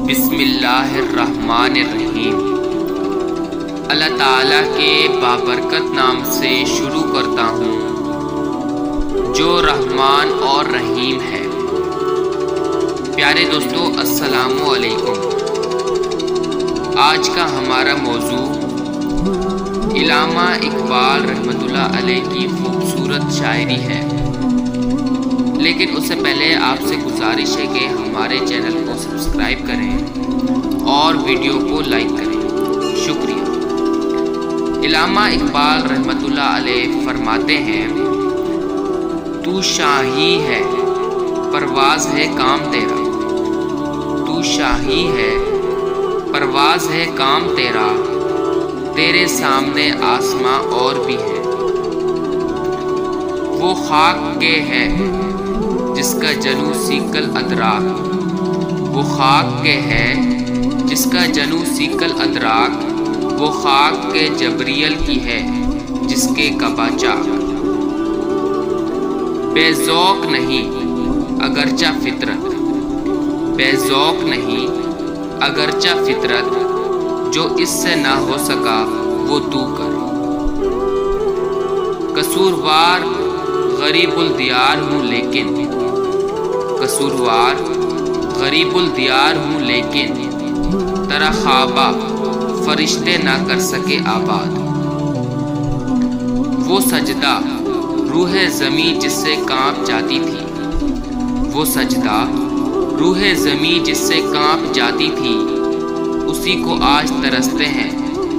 बिस्मिल्लाहिर्रहमानिर्रहीम। अल्लाह ताला के बाबरकत नाम से शुरू करता हूँ जो रहमान और रहीम है। प्यारे दोस्तों, अस्सलामु अलैकुम। आज का हमारा मौजू इल्लामा इकबाल रहमतुल्लाह अलैह की खूबसूरत शायरी है। लेकिन उससे पहले आपसे गुजारिश है कि हमारे चैनल को सब्सक्राइब करें और वीडियो को लाइक करें। शुक्रिया। इल्लामा इकबाल रहमतुल्लाह अलैह फरमाते हैं, तू शाही है परवाज़ है काम तेरा, तू शाही है परवाज़ है काम तेरा, तेरे सामने आसमां और भी है। वो खाक के है जिसका जनू सीकल अदराक, वो खाक के है जिसका जनू सीकल अदराक, वो खाक के जबरियल की है जिसके कबाचा। बेज़ौक नहीं अगरचा फितरत, बेज़ौक नहीं अगरचा फितरत, जो इससे ना हो सका वो तू कर। कसूरवार गरीबुल दियार हूँ लेकिन, कसूरवार गरीबुल दियार हूँ लेकिन, तेरा ख्वाबा फरिश्ते ना कर सके आबाद। वो सजदा रूह ज़मी जिससे कांप जाती थी, वो सजदा रूह ज़मी जिससे कांप जाती थी, उसी को आज तरसते हैं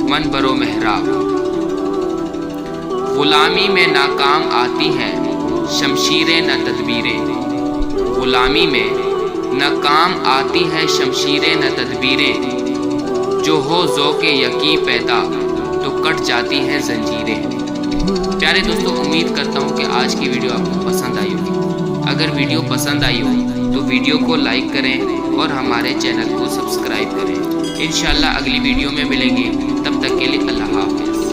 मन बरो महराब। गुलामी में नाकाम आती हैं शमशीरें न तदबीरें, गुलामी में नाकाम आती हैं शमशीरें न तदबीरें, जो हो ज़ौक़े यकीन पैदा तो कट जाती हैं जंजीरें। प्यारे दोस्तों, उम्मीद करता हूँ कि आज की वीडियो आपको पसंद आई होगी। अगर वीडियो पसंद आई हो तो वीडियो को लाइक करें और हमारे चैनल को सब्सक्राइब करें। इंशाल्लाह अगली वीडियो में मिलेंगे, तब तक के लिए अल्लाह हाफ़िज़।